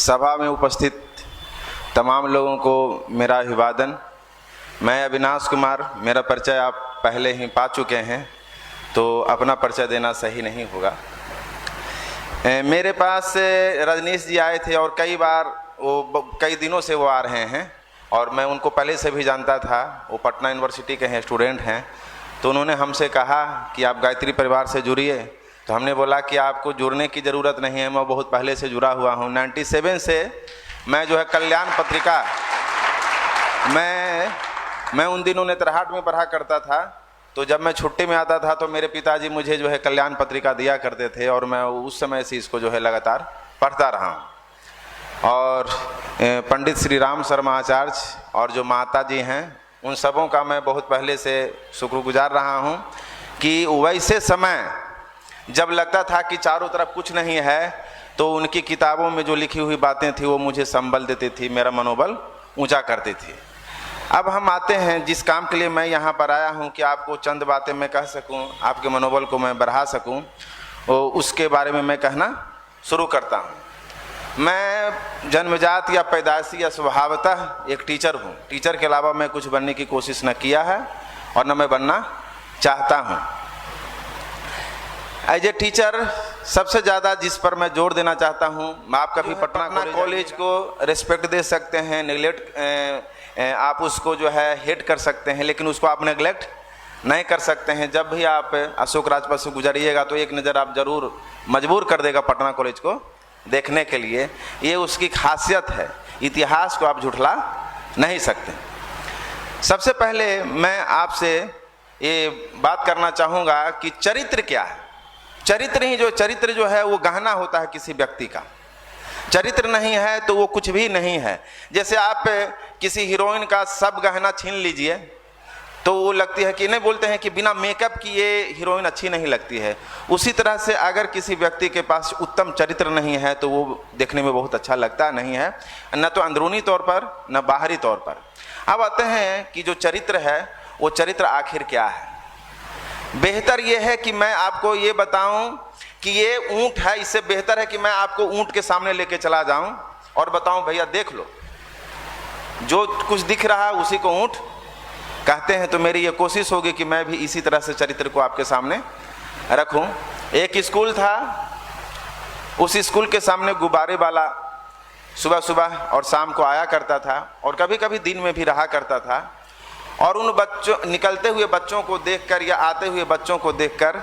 सभा में उपस्थित तमाम लोगों को मेरा अभिवादन। मैं अविनाश कुमार, मेरा परिचय आप पहले ही पा चुके हैं, तो अपना परिचय देना सही नहीं होगा। मेरे पास रजनीश जी आए थे और कई दिनों से वो आ रहे हैं और मैं उनको पहले से भी जानता था। वो पटना यूनिवर्सिटी के हैं, स्टूडेंट हैं। तो उन्होंने हमसे कहा कि आप गायत्री परिवार से जुड़िए। तो हमने बोला कि आपको जुड़ने की ज़रूरत नहीं है, मैं बहुत पहले से जुड़ा हुआ हूँ। 97 से मैं जो है कल्याण पत्रिका, मैं उन दिनों नेतरहाट में पढ़ा करता था। तो जब मैं छुट्टी में आता था तो मेरे पिताजी मुझे जो है कल्याण पत्रिका दिया करते थे और मैं उस समय से इसको जो है लगातार पढ़ता रहा हूँ। और पंडित श्री राम शर्मा आचार्य और जो माता जी हैं, उन सबों का मैं बहुत पहले से शुक्रगुजार रहा हूँ कि वैसे समय जब लगता था कि चारों तरफ कुछ नहीं है, तो उनकी किताबों में जो लिखी हुई बातें थी वो मुझे संबल देती थी, मेरा मनोबल ऊंचा करती थी। अब हम आते हैं जिस काम के लिए मैं यहाँ पर आया हूँ कि आपको चंद बातें मैं कह सकूँ, आपके मनोबल को मैं बढ़ा सकूँ, उसके बारे में मैं कहना शुरू करता हूँ। मैं जन्मजात या पैदाइशी या स्वभावतः एक टीचर हूँ। टीचर के अलावा मैं कुछ बनने की कोशिश न किया है और न मैं बनना चाहता हूँ। एज ए टीचर सबसे ज़्यादा जिस पर मैं जोर देना चाहता हूँ, आप कभी पटना कॉलेज को रिस्पेक्ट दे सकते हैं, नेगलेक्ट आप उसको जो है हेट कर सकते हैं, लेकिन उसको आप नेगलेक्ट नहीं कर सकते हैं। जब भी आप अशोक राजपथ से गुजरिएगा तो एक नज़र आप ज़रूर मजबूर कर देगा पटना कॉलेज को देखने के लिए। ये उसकी खासियत है, इतिहास को आप झुठला नहीं सकते। सबसे पहले मैं आपसे ये बात करना चाहूँगा कि चरित्र क्या है। चरित्र जो है वो गहना होता है किसी व्यक्ति का। चरित्र नहीं है तो वो कुछ भी नहीं है। जैसे आप किसी हीरोइन का सब गहना छीन लीजिए तो वो लगती है कि, नहीं बोलते हैं कि बिना मेकअप की ये हीरोइन अच्छी नहीं लगती है। उसी तरह से अगर किसी व्यक्ति के पास उत्तम चरित्र नहीं है तो वो देखने में बहुत अच्छा लगता नहीं है, न तो अंदरूनी तौर पर न बाहरी तौर पर। अब आते हैं कि जो चरित्र है वो चरित्र आखिर क्या है। बेहतर ये है कि मैं आपको ये बताऊं कि ये ऊंट है, इससे बेहतर है कि मैं आपको ऊंट के सामने लेके चला जाऊं और बताऊं भैया देख लो, जो कुछ दिख रहा है उसी को ऊंट कहते हैं। तो मेरी ये कोशिश होगी कि मैं भी इसी तरह से चरित्र को आपके सामने रखूं। एक स्कूल था, उस स्कूल के सामने गुब्बारे वाला सुबह सुबह और शाम को आया करता था और कभी कभी दिन में भी रहा करता था। और उन बच्चों, निकलते हुए बच्चों को देखकर या आते हुए बच्चों को देखकर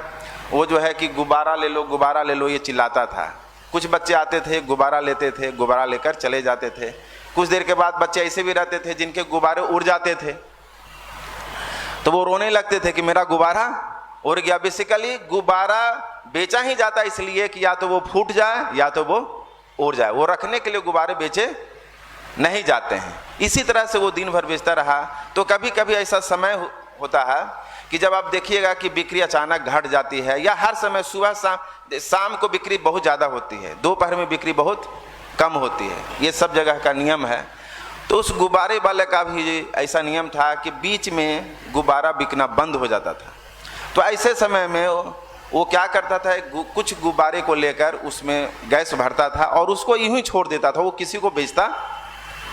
वो जो है कि गुब्बारा ले लो ये चिल्लाता था। कुछ बच्चे आते थे, गुब्बारा लेते थे, गुब्बारा लेकर चले जाते थे। कुछ देर के बाद बच्चे ऐसे भी रहते थे जिनके गुब्बारे उड़ जाते थे, तो वो रोने लगते थे कि मेरा गुब्बारा उड़ गया। बेसिकली गुब्बारा बेचा ही जाता इसलिए कि या तो वो फूट जाए या तो वो उड़ जाए। वो रखने के लिए गुब्बारे बेचे नहीं जाते हैं। इसी तरह से वो दिन भर बेचता रहा। तो कभी कभी ऐसा समय होता है कि जब आप देखिएगा कि बिक्री अचानक घट जाती है, या हर समय सुबह शाम को बिक्री बहुत ज़्यादा होती है, दोपहर में बिक्री बहुत कम होती है। ये सब जगह का नियम है। तो उस गुब्बारे वाले का भी ऐसा नियम था कि बीच में गुब्बारा बिकना बंद हो जाता था। तो ऐसे समय में वो क्या करता था, कुछ गुब्बारे को लेकर उसमें गैस भरता था और उसको यूं ही छोड़ देता था, वो किसी को बेचता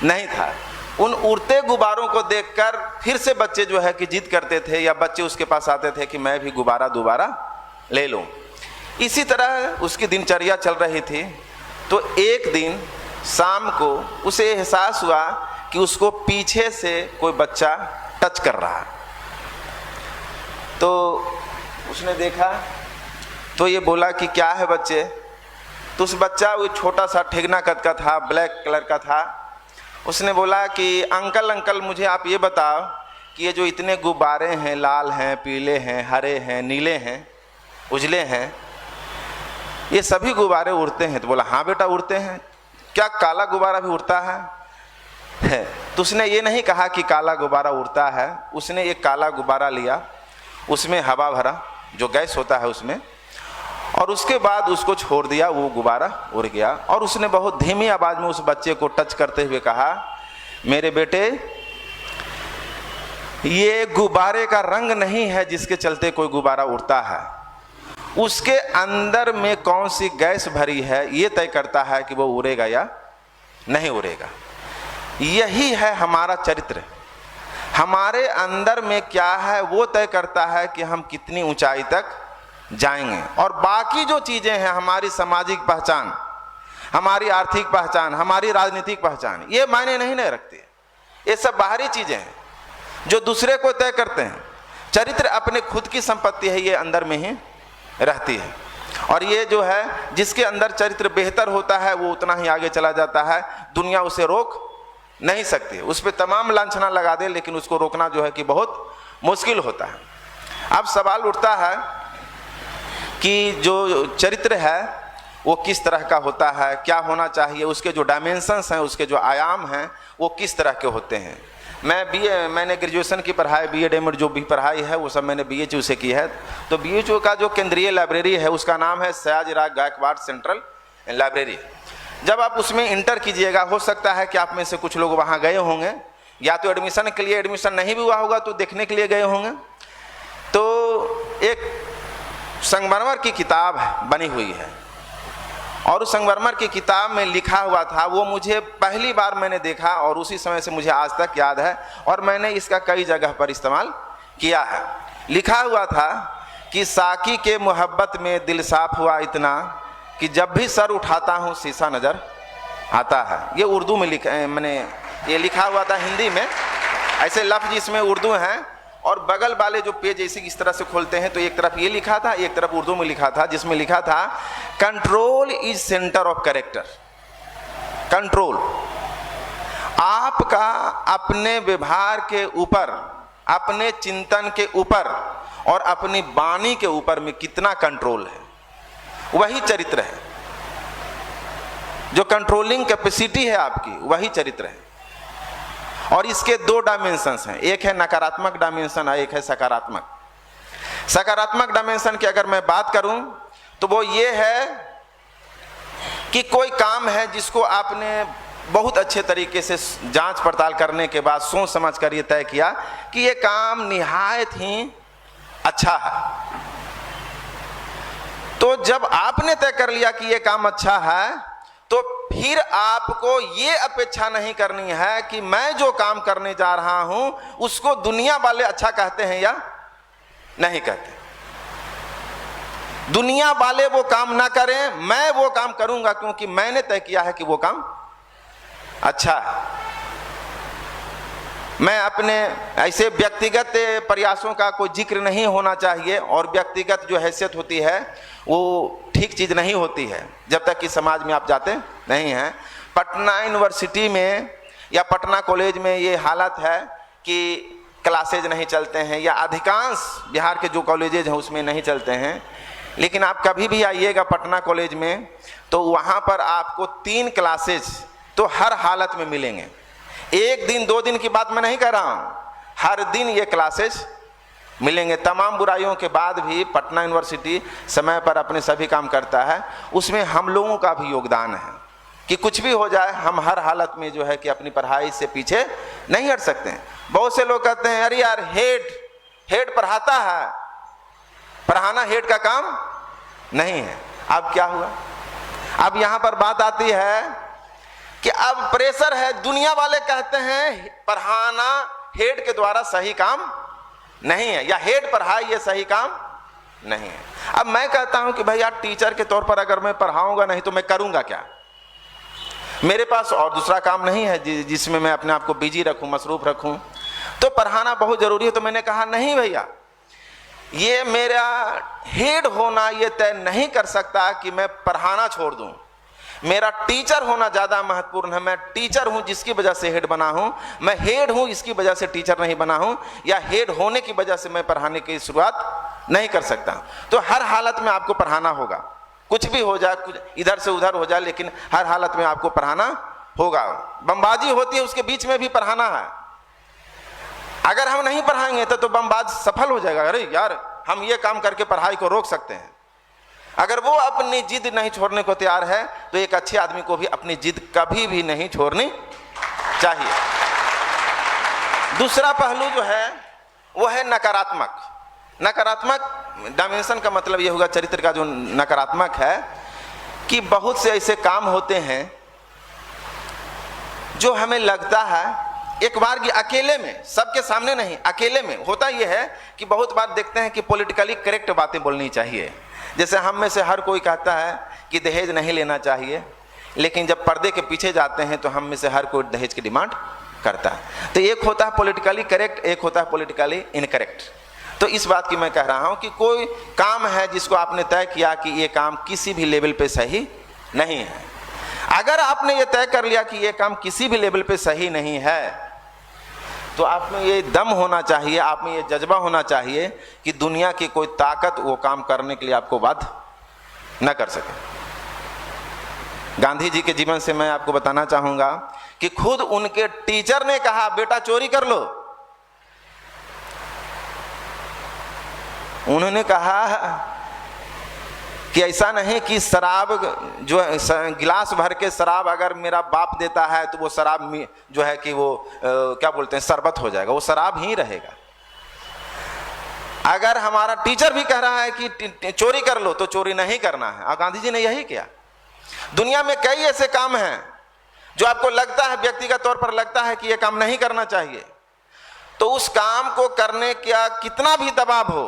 नहीं था। उन उड़ते गुब्बारों को देखकर फिर से बच्चे जो है कि जिद करते थे, या बच्चे उसके पास आते थे कि मैं भी गुब्बारा दोबारा ले लूं। इसी तरह उसकी दिनचर्या चल रही थी। तो एक दिन शाम को उसे एहसास हुआ कि उसको पीछे से कोई बच्चा टच कर रहा। तो उसने देखा तो ये बोला कि क्या है बच्चे। तो उस बच्चा वो छोटा सा ठेगना कद का था, ब्लैक कलर का था। उसने बोला कि अंकल मुझे आप ये बताओ कि ये जो इतने गुब्बारे हैं, लाल हैं, पीले हैं, हरे हैं, नीले हैं, उजले हैं, ये सभी गुब्बारे उड़ते हैं? तो बोला हाँ बेटा उड़ते हैं। क्या काला गुब्बारा भी उड़ता है? तो उसने ये नहीं कहा कि काला गुब्बारा उड़ता है। उसने एक काला गुब्बारा लिया, उसमें हवा भरा, जो गैस होता है उसमें, और उसके बाद उसको छोड़ दिया। वो गुब्बारा उड़ गया। और उसने बहुत धीमी आवाज़ में उस बच्चे को टच करते हुए कहा, मेरे बेटे ये गुब्बारे का रंग नहीं है जिसके चलते कोई गुब्बारा उड़ता है, उसके अंदर में कौन सी गैस भरी है ये तय करता है कि वो उड़ेगा या नहीं उड़ेगा। यही है हमारा चरित्र। हमारे अंदर में क्या है वो तय करता है कि हम कितनी ऊंचाई तक जाएंगे। और बाकी जो चीजें हैं, हमारी सामाजिक पहचान, हमारी आर्थिक पहचान, हमारी राजनीतिक पहचान, ये मायने नहीं रखती। ये सब बाहरी चीजें हैं जो दूसरे को तय करते हैं। चरित्र अपने खुद की संपत्ति है, ये अंदर में ही रहती है। और ये जो है, जिसके अंदर चरित्र बेहतर होता है वो उतना ही आगे चला जाता है। दुनिया उसे रोक नहीं सकती, उस पर तमाम लांछना लगा दे, लेकिन उसको रोकना जो है कि बहुत मुश्किल होता है। अब सवाल उठता है कि जो चरित्र है वो किस तरह का होता है, क्या होना चाहिए, उसके जो डायमेंशंस हैं, उसके जो आयाम हैं वो किस तरह के होते हैं। मैंने ग्रेजुएशन की पढ़ाई, बीएड एमएड जो भी पढ़ाई है वो सब मैंने बीएचयू से की है। तो बीएचयू का जो केंद्रीय लाइब्रेरी है उसका नाम है सयाजीराव गायकवाड़ सेंट्रल लाइब्रेरी। जब आप उसमें इंटर कीजिएगा, हो सकता है कि आप में से कुछ लोग वहाँ गए होंगे, या तो एडमिशन के लिए, एडमिशन नहीं भी हुआ होगा तो देखने के लिए गए होंगे। तो एक संगमरमर की किताब बनी हुई है, और उस संगमरमर की किताब में लिखा हुआ था, वो मुझे पहली बार मैंने देखा और उसी समय से मुझे आज तक याद है, और मैंने इसका कई जगह पर इस्तेमाल किया है। लिखा हुआ था कि साकी के मोहब्बत में दिल साफ हुआ इतना कि जब भी सर उठाता हूँ शीशा नज़र आता है। ये उर्दू में मैंने ये लिखा हुआ था, हिंदी में ऐसे लफ्ज़ इसमें उर्दू हैं, और बगल वाले जो पेज ऐसे इस तरह से खोलते हैं तो एक तरफ ये लिखा था, एक तरफ उर्दू में लिखा था, जिसमें लिखा था control is centre of character. Control, आपका अपने व्यवहार के ऊपर, अपने चिंतन के ऊपर और अपनी वाणी के ऊपर में कितना कंट्रोल है, वही चरित्र है। जो कंट्रोलिंग कैपेसिटी है आपकी, वही चरित्र है। और इसके दो डायमेंशंस हैं, एक है नकारात्मक डायमेंशन और एक है सकारात्मक। सकारात्मक डायमेंशन की अगर मैं बात करूं तो वो ये है कि कोई काम है जिसको आपने बहुत अच्छे तरीके से जांच पड़ताल करने के बाद सोच समझ कर ये तय किया कि ये काम निहायत ही अच्छा है। तो जब आपने तय कर लिया कि ये काम अच्छा है, तो फिर आपको ये अपेक्षा नहीं करनी है कि मैं जो काम करने जा रहा हूं उसको दुनिया वाले अच्छा कहते हैं या नहीं कहते। दुनिया वाले वो काम ना करें, मैं वो काम करूंगा क्योंकि मैंने तय किया है कि वो काम अच्छा है। मैं अपने ऐसे व्यक्तिगत प्रयासों का कोई जिक्र नहीं होना चाहिए, और व्यक्तिगत जो हैसियत होती है वो ठीक चीज़ नहीं होती है जब तक कि समाज में आप जाते नहीं हैं। पटना यूनिवर्सिटी में या पटना कॉलेज में ये हालत है कि क्लासेज नहीं चलते हैं, या अधिकांश बिहार के जो कॉलेजेज हैं उसमें नहीं चलते हैं। लेकिन आप कभी भी आइएगा पटना कॉलेज में तो वहाँ पर आपको 3 क्लासेज तो हर हालत में मिलेंगे। एक दिन 2 दिन की बात मैं नहीं कह रहा हूँ, हर दिन ये क्लासेज मिलेंगे। तमाम बुराइयों के बाद भी पटना यूनिवर्सिटी समय पर अपने सभी काम करता है। उसमें हम लोगों का भी योगदान है कि कुछ भी हो जाए, हम हर हालत में जो है कि अपनी पढ़ाई से पीछे नहीं हट सकते हैं। बहुत से लोग कहते हैं अरे यार हेड पढ़ाता है, पढ़ाना हेड का काम नहीं है। अब क्या हुआ, अब यहाँ पर बात आती है कि अब प्रेशर है, दुनिया वाले कहते हैं पढ़ाना हेड के द्वारा सही काम नहीं है, या हेड पढ़ाए ये सही काम नहीं है। अब मैं कहता हूं कि भैया टीचर के तौर पर अगर मैं पढ़ाऊंगा नहीं तो मैं करूंगा क्या? मेरे पास और दूसरा काम नहीं है जिसमें मैं अपने आप को बिजी रखूं, मसरूफ रखूं, तो पढ़ाना बहुत जरूरी है। तो मैंने कहा नहीं भैया, ये मेरा हेड होना ये तय नहीं कर सकता कि मैं पढ़ाना छोड़ दूं। मेरा टीचर होना ज़्यादा महत्वपूर्ण है। मैं टीचर हूं जिसकी वजह से हेड बना हूं, मैं हेड हूं इसकी वजह से टीचर नहीं बना हूं, या हेड होने की वजह से मैं पढ़ाने की शुरुआत नहीं कर सकता। तो हर हालत में आपको पढ़ाना होगा, कुछ भी हो जाए, कुछ इधर से उधर हो जाए, लेकिन हर हालत में आपको पढ़ाना होगा। बमबाजी होती है उसके बीच में भी पढ़ाना है। अगर हम नहीं पढ़ाएंगे तो बमबाज सफल हो जाएगा, अरे यार हम ये काम करके पढ़ाई को रोक सकते हैं। अगर वो अपनी जिद नहीं छोड़ने को तैयार है तो एक अच्छे आदमी को भी अपनी जिद कभी भी नहीं छोड़नी चाहिए। दूसरा पहलू जो है वो है नकारात्मक। नकारात्मक डायमेंशन का मतलब ये होगा, चरित्र का जो नकारात्मक है, कि बहुत से ऐसे काम होते हैं जो हमें लगता है एक बार कि अकेले में, सबके सामने नहीं, अकेले में होता यह है कि बहुत बार देखते हैं कि पॉलिटिकली करेक्ट बातें बोलनी चाहिए। जैसे हम में से हर कोई कहता है कि दहेज नहीं लेना चाहिए, लेकिन जब पर्दे के पीछे जाते हैं तो हम में से हर कोई दहेज की डिमांड करता है। तो एक होता है पॉलिटिकली करेक्ट, एक होता है पॉलिटिकली इनकरेक्ट। तो इस बात की मैं कह रहा हूं कि कोई काम है जिसको आपने तय किया कि ये काम किसी भी लेवल पे सही नहीं है, अगर आपने ये तय कर लिया कि ये काम किसी भी लेवल पे सही नहीं है, तो आप में ये दम होना चाहिए, आप में ये जज्बा होना चाहिए कि दुनिया की कोई ताकत वो काम करने के लिए आपको बाध्य न कर सके। गांधी जी के जीवन से मैं आपको बताना चाहूंगा कि खुद उनके टीचर ने कहा बेटा चोरी कर लो। उन्होंने कहा कि ऐसा नहीं कि शराब जो गिलास भर के शराब अगर मेरा बाप देता है तो वो शराब जो है कि वो क्या बोलते हैं शरबत हो जाएगा, वो शराब ही रहेगा। अगर हमारा टीचर भी कह रहा है कि चोरी कर लो तो चोरी नहीं करना है, और गांधी जी ने यही किया। दुनिया में कई ऐसे काम हैं जो आपको लगता है, व्यक्तिगत तौर पर लगता है कि ये काम नहीं करना चाहिए, तो उस काम को करने का कितना भी दबाव हो,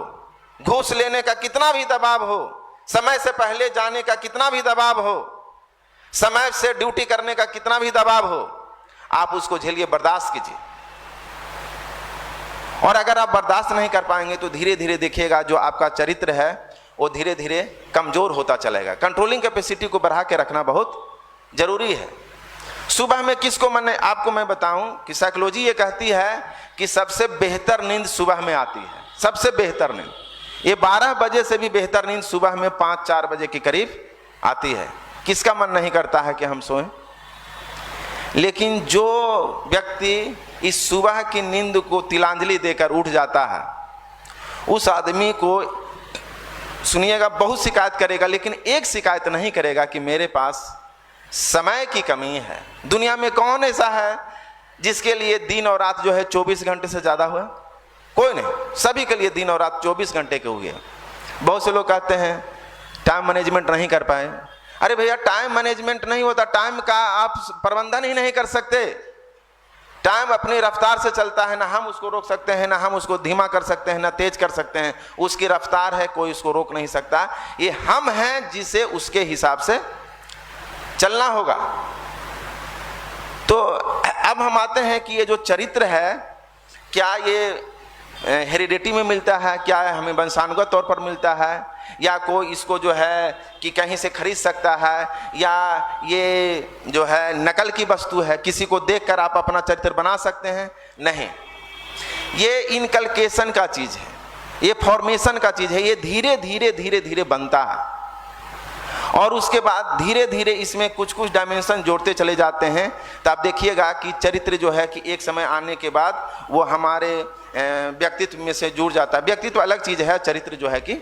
घूस लेने का कितना भी दबाव हो, समय से पहले जाने का कितना भी दबाव हो, समय से ड्यूटी करने का कितना भी दबाव हो, आप उसको झेलिए, बर्दाश्त कीजिए। और अगर आप बर्दाश्त नहीं कर पाएंगे तो धीरे धीरे देखिएगा जो आपका चरित्र है वो धीरे धीरे कमजोर होता चलेगा। कंट्रोलिंग कैपेसिटी को बढ़ा के रखना बहुत जरूरी है। सुबह में किसको आपको मैं बताऊं कि साइकोलॉजी ये कहती है कि सबसे बेहतर नींद सुबह में आती है, सबसे बेहतर नींद। ये 12 बजे से भी बेहतर नींद सुबह में 5-4 बजे के करीब आती है। किसका मन नहीं करता है कि हम सोएं? लेकिन जो व्यक्ति इस सुबह की नींद को तिलांजलि देकर उठ जाता है, उस आदमी को सुनिएगा बहुत शिकायत करेगा, लेकिन एक शिकायत नहीं करेगा कि मेरे पास समय की कमी है। दुनिया में कौन ऐसा है जिसके लिए दिन और रात जो है 24 घंटे से ज़्यादा हुआ? कोई नहीं, सभी के लिए दिन और रात 24 घंटे के हुए। बहुत से लोग कहते हैं टाइम मैनेजमेंट नहीं कर पाए। अरे भैया, टाइम मैनेजमेंट नहीं होता, टाइम का आप प्रबंधन ही नहीं कर सकते। टाइम अपनी रफ्तार से चलता है, ना हम उसको रोक सकते हैं, ना हम उसको धीमा कर सकते हैं, ना तेज कर सकते हैं। उसकी रफ्तार है, कोई उसको रोक नहीं सकता। ये हम हैं जिसे उसके हिसाब से चलना होगा। तो अब हम आते हैं कि ये जो चरित्र है, क्या ये हेरिडिटी में मिलता है, क्या हमें वंशानुगत तौर पर मिलता है, या कोई इसको जो है कि कहीं से खरीद सकता है, या ये जो है नकल की वस्तु है, किसी को देखकर आप अपना चरित्र बना सकते हैं? नहीं, ये इनकलकेशन का चीज़ है, ये फॉर्मेशन का चीज़ है। ये धीरे धीरे धीरे धीरे बनता है और उसके बाद धीरे धीरे इसमें कुछ कुछ डायमेंशन जोड़ते चले जाते हैं। तो आप देखिएगा कि चरित्र जो है कि एक समय आने के बाद वो हमारे व्यक्तित्व में से जुड़ जाता है। व्यक्तित्व अलग चीज़ है, चरित्र जो है कि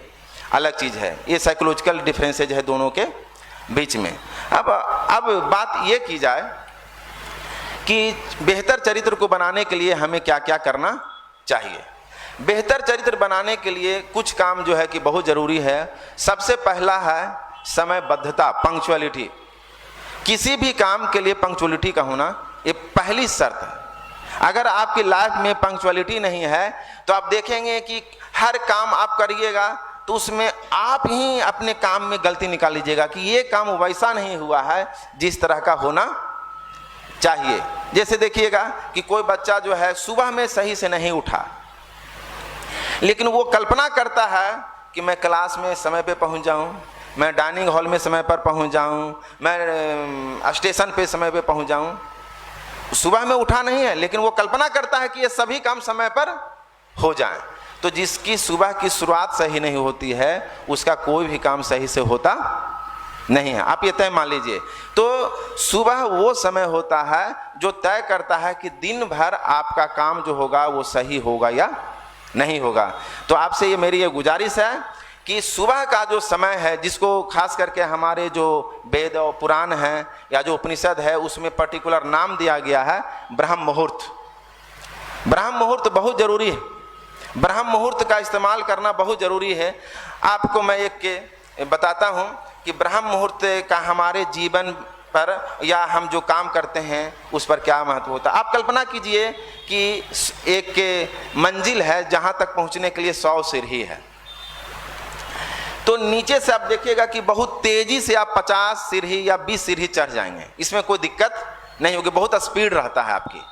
अलग चीज़ है। ये साइकोलॉजिकल डिफरेंसेज है दोनों के बीच में। अब बात ये की जाए कि बेहतर चरित्र को बनाने के लिए हमें क्या क्या करना चाहिए। बेहतर चरित्र बनाने के लिए कुछ काम जो है कि बहुत ज़रूरी है। सबसे पहला है समयबद्धता, पंक्चुअलिटी। किसी भी काम के लिए पंक्चुअलिटी का होना ये पहली शर्त है। अगर आपकी लाइफ में पंक्चुअलिटी नहीं है तो आप देखेंगे कि हर काम आप करिएगा तो उसमें आप ही अपने काम में गलती निकाल लीजिएगा कि ये काम वैसा नहीं हुआ है जिस तरह का होना चाहिए। जैसे देखिएगा कि कोई बच्चा जो है सुबह में सही से नहीं उठा, लेकिन वो कल्पना करता है कि मैं क्लास में समय पे पहुंच जाऊं, मैं डाइनिंग हॉल में समय पर पहुंच जाऊं, मैं स्टेशन पे समय पे पहुंच जाऊं। सुबह में उठा नहीं है, लेकिन वो कल्पना करता है कि ये सभी काम समय पर हो जाएं। तो जिसकी सुबह की शुरुआत सही नहीं होती है उसका कोई भी काम सही से होता नहीं है। आप ये तय मान लीजिए। तो सुबह वो समय होता है जो तय करता है कि दिन भर आपका काम जो होगा वो सही होगा या नहीं होगा। तो आपसे ये मेरी ये गुजारिश है कि सुबह का जो समय है, जिसको खास करके हमारे जो वेद और पुराण हैं या जो उपनिषद है उसमें पर्टिकुलर नाम दिया गया है ब्रह्म मुहूर्त। ब्रह्म मुहूर्त बहुत ज़रूरी है। ब्रह्म मुहूर्त का इस्तेमाल करना बहुत ज़रूरी है। आपको मैं एक बताता हूँ कि ब्रह्म मुहूर्त का हमारे जीवन पर या हम जो काम करते हैं उस पर क्या महत्व होता है। आप कल्पना कीजिए कि एक मंजिल है जहाँ तक पहुँचने के लिए 100 सीढ़ी है, तो नीचे से आप देखिएगा कि बहुत तेजी से आप 50 सीढ़ी या 20 सीढ़ी चढ़ जाएंगे, इसमें कोई दिक्कत नहीं होगी, बहुत स्पीड रहता है आपकी।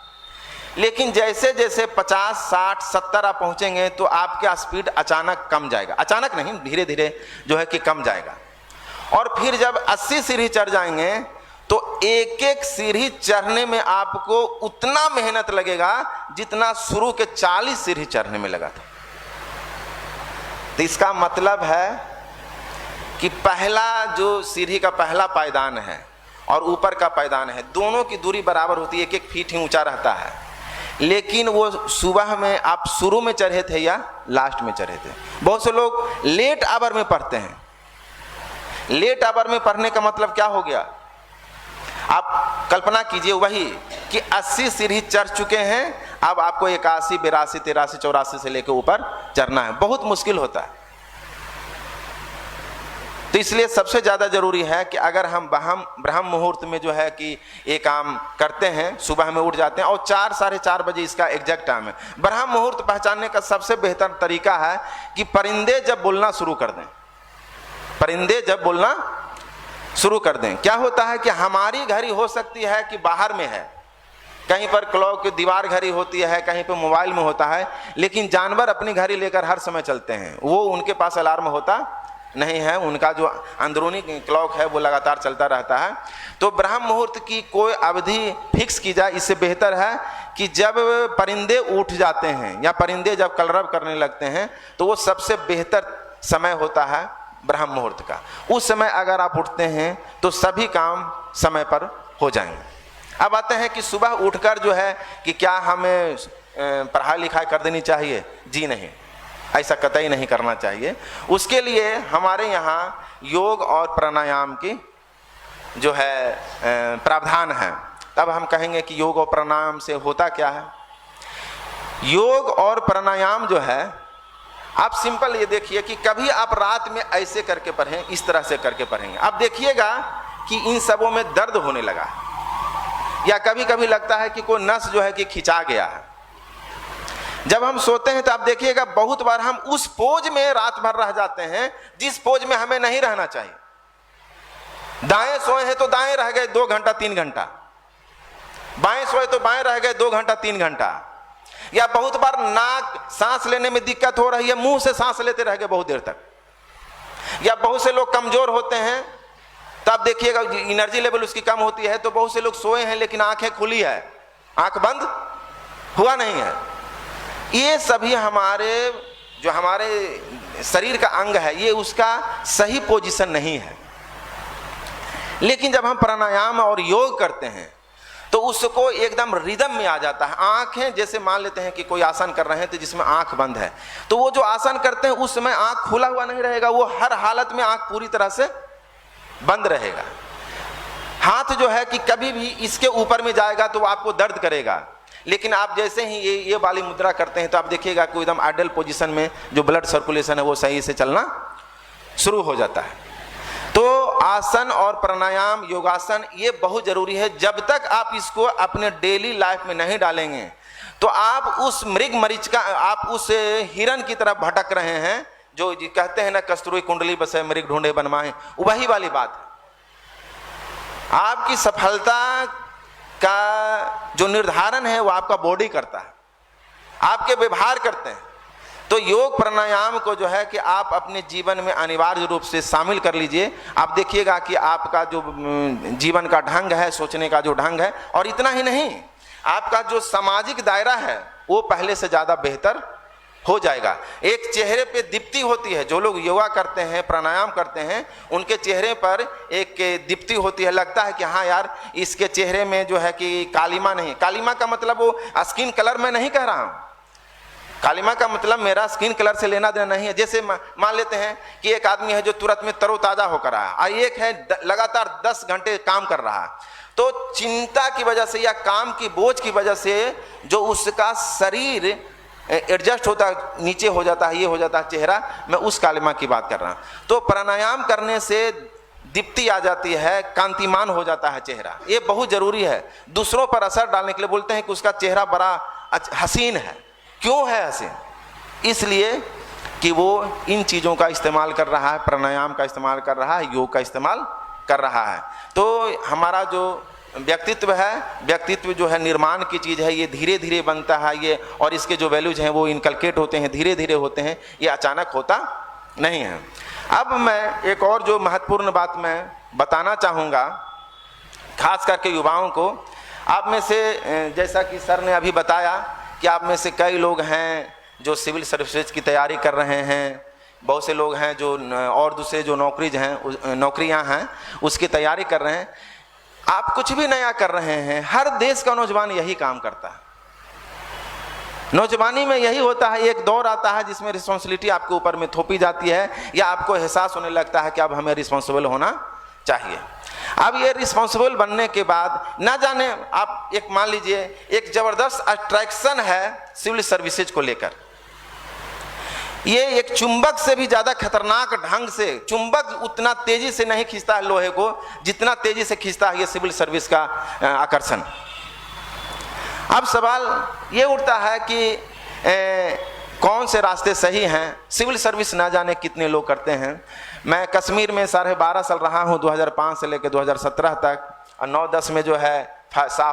लेकिन जैसे जैसे 50, 60, 70 आप पहुंचेंगे तो आपका स्पीड अचानक कम जाएगा, अचानक नहीं, धीरे धीरे जो है कि कम जाएगा। और फिर जब 80 सीढ़ी चढ़ जाएंगे तो एक एक सीढ़ी चढ़ने में आपको उतना मेहनत लगेगा जितना शुरू के 40 सीढ़ी चढ़ने में लगा था। तो इसका मतलब है कि पहला जो सीढ़ी का पहला पायदान है और ऊपर का पायदान है, दोनों की दूरी बराबर होती है, 1-1 फीट ही ऊंचा रहता है। लेकिन वो सुबह में आप शुरू में चढ़े थे या लास्ट में चढ़े थे। बहुत से लोग लेट आवर में पढ़ते हैं। लेट आवर में पढ़ने का मतलब क्या हो गया, आप कल्पना कीजिए वही कि 80 सीढ़ी चढ़ चुके हैं, अब आपको 81, 82, 83, 84 से लेकर ऊपर चढ़ना है, बहुत मुश्किल होता है। तो इसलिए सबसे ज़्यादा जरूरी है कि अगर हम ब्रह्म मुहूर्त में जो है कि ये काम करते हैं, सुबह में उठ जाते हैं और 4, 4:30 बजे इसका एग्जैक्ट टाइम है। ब्रह्म मुहूर्त पहचानने का सबसे बेहतर तरीका है कि परिंदे जब बोलना शुरू कर दें, परिंदे जब बोलना शुरू कर दें, क्या होता है कि हमारी घड़ी हो सकती है कि बाहर में है, कहीं पर क्लॉक की दीवार घड़ी होती है, कहीं पर मोबाइल में होता है, लेकिन जानवर अपनी घड़ी लेकर हर समय चलते हैं, वो उनके पास अलार्म होता नहीं है, उनका जो अंदरूनी क्लॉक है वो लगातार चलता रहता है। तो ब्रह्म मुहूर्त की कोई अवधि फिक्स की जाए, इससे बेहतर है कि जब परिंदे उठ जाते हैं या परिंदे जब कलरव करने लगते हैं तो वो सबसे बेहतर समय होता है ब्रह्म मुहूर्त का। उस समय अगर आप उठते हैं तो सभी काम समय पर हो जाएंगे। अब आते हैं कि सुबह उठकर जो है कि क्या हमें पढ़ाई लिखाई कर देनी चाहिए? जी नहीं, ऐसा कतई नहीं करना चाहिए। उसके लिए हमारे यहाँ योग और प्राणायाम की जो है प्रावधान है। तब हम कहेंगे कि योग और प्राणायाम से होता क्या है। योग और प्राणायाम जो है, आप सिंपल ये देखिए कि कभी आप रात में ऐसे करके पढ़ें, इस तरह से करके पढ़ेंगे, आप देखिएगा कि इन सबों में दर्द होने लगा, या कभी कभी लगता है कि कोई नस जो है कि खिंचा गया है। जब हम सोते हैं तो आप देखिएगा बहुत बार हम उस पोज में रात भर रह जाते हैं जिस पोज में हमें नहीं रहना चाहिए। दाएं सोए हैं तो दाएं रह गए 2 घंटा 3 घंटा, बाएं सोए तो बाएं रह गए 2 घंटा 3 घंटा। या बहुत बार नाक सांस लेने में दिक्कत हो रही है, मुंह से सांस लेते रह गए बहुत देर तक। या बहुत से लोग कमजोर होते हैं तो आप देखिएगा एनर्जी लेवल उसकी कम होती है, तो बहुत से लोग सोए हैं लेकिन आंखें खुली है, आंख बंद हुआ नहीं है। ये सभी हमारे शरीर का अंग है, ये उसका सही पोजीशन नहीं है। लेकिन जब हम प्राणायाम और योग करते हैं तो उसको एकदम रिदम में आ जाता है। आंखें जैसे मान लेते हैं कि कोई आसन कर रहे हैं तो जिसमें आंख बंद है, तो वो जो आसन करते हैं उस समय आंख खुला हुआ नहीं रहेगा, वो हर हालत में आंख पूरी तरह से बंद रहेगा। हाथ जो है कि कभी भी इसके ऊपर में जाएगा तो आपको दर्द करेगा, लेकिन आप जैसे ही ये वाली मुद्रा करते हैं तो आप देखिएगा कि एकदम आइडियल पोजीशन में जो ब्लड सर्कुलेशन है वो सही से चलना शुरू हो जाता है। तो आसन और प्राणायाम, योगासन ये बहुत जरूरी है। जब तक आप इसको अपने डेली लाइफ में नहीं डालेंगे तो आप उस मृग मरीच का, आप उस हिरन की तरफ भटक रहे हैं जो कहते हैं ना, कस्तूरी कुंडली बसे मृग ढूंढे बनवाए, वही वाली बात है। आपकी सफलता का जो निर्धारण है वो आपका बॉडी करता है, आपके व्यवहार करते हैं। तो योग प्राणायाम को जो है कि आप अपने जीवन में अनिवार्य रूप से शामिल कर लीजिए। आप देखिएगा कि आपका जो जीवन का ढंग है, सोचने का जो ढंग है, और इतना ही नहीं, आपका जो सामाजिक दायरा है वो पहले से ज़्यादा बेहतर हो जाएगा। एक चेहरे पे दीप्ति होती है, जो लोग योगा करते हैं, प्राणायाम करते हैं, उनके चेहरे पर एक दीप्ति होती है। लगता है कि हाँ यार, इसके चेहरे में जो है कि कालिमा नहीं। कालिमा का मतलब वो स्किन कलर में नहीं कह रहा हूँ, कालिमा का मतलब मेरा स्किन कलर से लेना देना नहीं है। जैसे मान लेते हैं कि एक आदमी है जो तुरंत में तरोताज़ा होकर आया, और एक है लगातार 10 घंटे काम कर रहा है, तो चिंता की वजह से या काम की बोझ की वजह से जो उसका शरीर एडजस्ट होता है, नीचे हो जाता है, ये हो जाता है चेहरा, मैं उस कालिमा की बात कर रहा हूँ। तो प्राणायाम करने से दीप्ति आ जाती है, कांतिमान हो जाता है चेहरा। ये बहुत ज़रूरी है। दूसरों पर असर डालने के लिए बोलते हैं कि उसका चेहरा बड़ा हसीन है। क्यों है हसीन? इसलिए कि वो इन चीज़ों का इस्तेमाल कर रहा है, प्राणायाम का इस्तेमाल कर रहा है, योग का इस्तेमाल कर रहा है। तो हमारा जो व्यक्तित्व है, व्यक्तित्व जो है निर्माण की चीज़ है, ये धीरे धीरे बनता है ये, और इसके जो वैल्यूज हैं वो इनकलकेट होते हैं, धीरे धीरे होते हैं, ये अचानक होता नहीं है। अब मैं एक और जो महत्वपूर्ण बात मैं बताना चाहूँगा, खास करके युवाओं को। आप में से, जैसा कि सर ने अभी बताया कि आप में से कई लोग हैं जो सिविल सर्विसेज की तैयारी कर रहे हैं, बहुत से लोग हैं जो और दूसरे जो नौकरियां हैं उसकी तैयारी कर रहे हैं। आप कुछ भी नया कर रहे हैं, हर देश का नौजवान यही काम करता है। नौजवानी में यही होता है, एक दौर आता है जिसमें रिस्पॉन्सिबिलिटी आपके ऊपर में थोपी जाती है, या आपको एहसास होने लगता है कि अब हमें रिस्पॉन्सिबल होना चाहिए। अब ये रिस्पॉन्सिबल बनने के बाद ना जाने आप, एक मान लीजिए एक ज़बरदस्त अट्रैक्शन है सिविल सर्विसेज को लेकर। ये एक चुंबक से भी ज़्यादा खतरनाक ढंग से, चुंबक उतना तेजी से नहीं खींचता है लोहे को जितना तेजी से खींचता है ये सिविल सर्विस का आकर्षण। अब सवाल ये उठता है कि कौन से रास्ते सही हैं। सिविल सर्विस ना जाने कितने लोग करते हैं। मैं कश्मीर में 12.5 साल रहा हूँ, 2005 से लेकर 2017 तक, और 9-10 में जो है शाह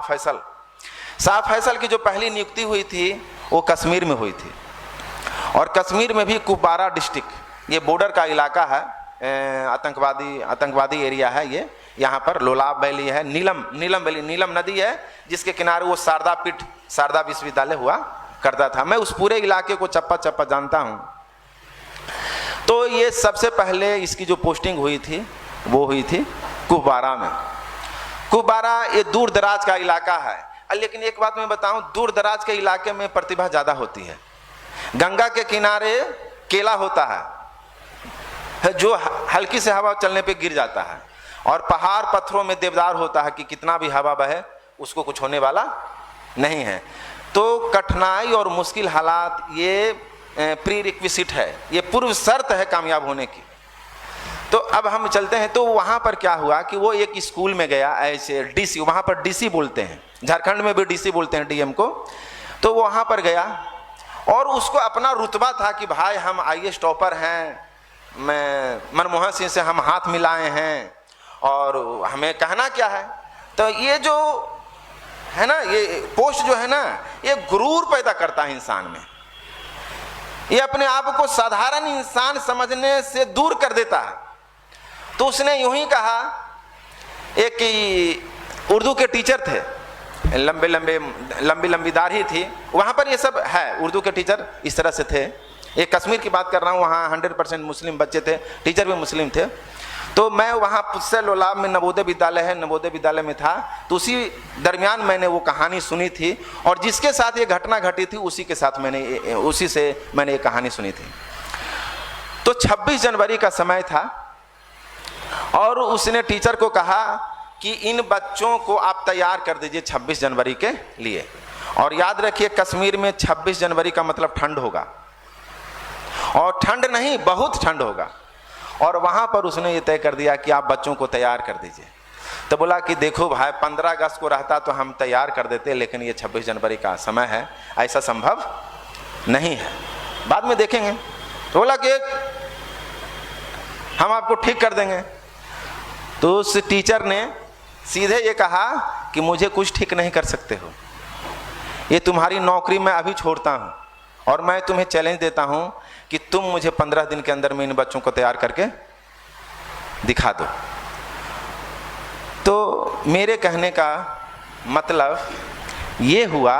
फैसल की जो पहली नियुक्ति हुई थी वो कश्मीर में हुई थी। और कश्मीर में भी कुपवारा डिस्ट्रिक्ट, ये बॉर्डर का इलाका है, आतंकवादी एरिया है ये। यहाँ पर लोलाब वैली है, नीलम नदी है जिसके किनारे वो शारदा विश्वविद्यालय हुआ करता था। मैं उस पूरे इलाके को चप्पा जानता हूँ। तो ये सबसे पहले इसकी जो पोस्टिंग हुई थी वो हुई थी कुपवारा में। कुपवारा ये दूर दराज का इलाका है, लेकिन एक बात मैं बताऊं, दूर दराज के इलाके में प्रतिभा ज़्यादा होती है। गंगा के किनारे केला होता है जो हल्की से हवा चलने पे गिर जाता है, और पहाड़ पत्थरों में देवदार होता है कि कितना भी हवा बहे उसको कुछ होने वाला नहीं है। तो कठिनाई और मुश्किल हालात ये प्री रिक्विजिट है, ये पूर्व शर्त है कामयाब होने की। तो अब हम चलते हैं। तो वहाँ पर क्या हुआ कि वो एक स्कूल में गया, ऐसे डीसी, वहाँ पर डीसी बोलते हैं, झारखंड में भी डीसी बोलते हैं डीएम को। तो वो वहाँ पर गया और उसको अपना रुतबा था कि भाई हम IAS टॉपर हैं, मैं मनमोहन सिंह से हम हाथ मिलाए हैं और हमें कहना क्या है। तो ये जो है ना, ये पोस्ट जो है ना, ये गुरूर पैदा करता है इंसान में। ये अपने आप को साधारण इंसान समझने से दूर कर देता है। तो उसने यूं ही कहा, एक उर्दू के टीचर थे, लंबी दाढ़ी थी, वहाँ पर ये सब है, उर्दू के टीचर इस तरह से थे। एक कश्मीर की बात कर रहा हूँ, वहाँ 100% मुस्लिम बच्चे थे, टीचर भी मुस्लिम थे। तो मैं वहाँ पुस्से लोलाब में नवोदय विद्यालय है, नवोदय विद्यालय में था। तो उसी दरमियान मैंने वो कहानी सुनी थी, और जिसके साथ ये घटना घटी थी उसी से मैंने ये कहानी सुनी थी। तो 26 जनवरी का समय था, और उसने टीचर को कहा कि इन बच्चों को आप तैयार कर दीजिए 26 जनवरी के लिए। और याद रखिए, कश्मीर में 26 जनवरी का मतलब ठंड होगा, और ठंड नहीं, बहुत ठंड होगा। और वहाँ पर उसने ये तय कर दिया कि आप बच्चों को तैयार कर दीजिए। तो बोला कि देखो भाई, 15 अगस्त को रहता तो हम तैयार कर देते, लेकिन ये 26 जनवरी का समय है, ऐसा संभव नहीं है, बाद में देखेंगे। तो बोला कि हम आपको ठीक कर देंगे। तो उस टीचर ने सीधे ये कहा कि मुझे कुछ ठीक नहीं कर सकते हो, ये तुम्हारी नौकरी मैं अभी छोड़ता हूँ, और मैं तुम्हें चैलेंज देता हूँ कि तुम मुझे 15 दिन के अंदर में इन बच्चों को तैयार करके दिखा दो। तो मेरे कहने का मतलब ये हुआ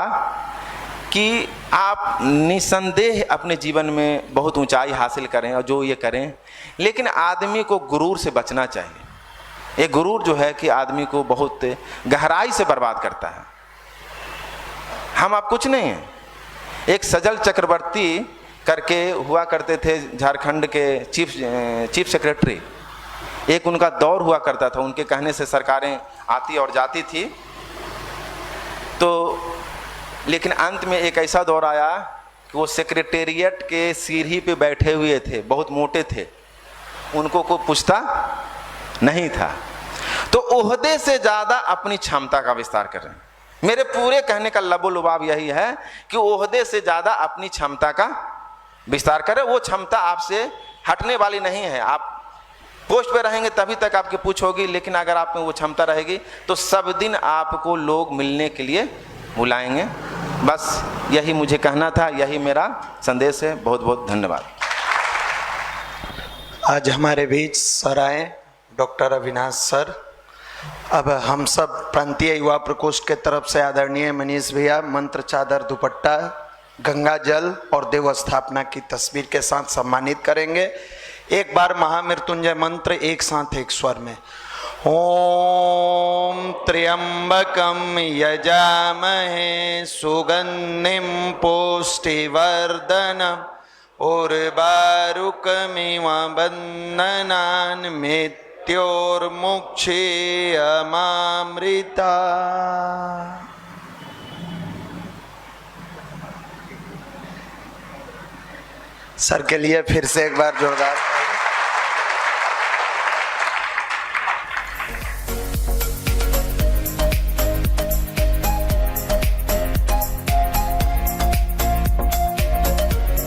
कि आप निसंदेह अपने जीवन में बहुत ऊंचाई हासिल करें और जो ये करें, लेकिन आदमी को गुरूर से बचना चाहिए। ये गुरूर जो है कि आदमी को बहुत गहराई से बर्बाद करता है। हम आप कुछ नहीं हैं। एक सजल चक्रवर्ती करके हुआ करते थे झारखंड के चीफ सेक्रेटरी, एक उनका दौर हुआ करता था, उनके कहने से सरकारें आती और जाती थी। तो लेकिन अंत में एक ऐसा दौर आया कि वो सेक्रेटेरिएट के सीढ़ी पे बैठे हुए थे, बहुत मोटे थे, उनको कोई पूछता नहीं था। तो ओहदे से ज़्यादा अपनी क्षमता का विस्तार करें। मेरे पूरे कहने का लबो लुबाब यही है कि ओहदे से ज़्यादा अपनी क्षमता का विस्तार करें। वो क्षमता आपसे हटने वाली नहीं है। आप पोस्ट पे रहेंगे तभी तक आपकी पूछ होगी, लेकिन अगर आप में वो क्षमता रहेगी तो सब दिन आपको लोग मिलने के लिए बुलाएंगे। बस यही मुझे कहना था, यही मेरा संदेश है। बहुत बहुत धन्यवाद। आज हमारे बीच सर आए, डॉक्टर अविनाश सर। अब हम सब प्रांतीय युवा प्रकोष्ठ के तरफ से आदरणीय मनीष भैया मंत्र, चादर, दुपट्टा, गंगा जल और देव स्थापना की तस्वीर के साथ सम्मानित करेंगे। एक बार महामृत्युंजय मंत्र एक साथ एक स्वर में। ओम त्र्यंबकम यजामहे सुगंधिम पुष्टिवर्धनम उर्वारुकमिव बन्धनान् मृत्योर्मुक्षीयमामृता। सर के लिए फिर से एक बार जोरदार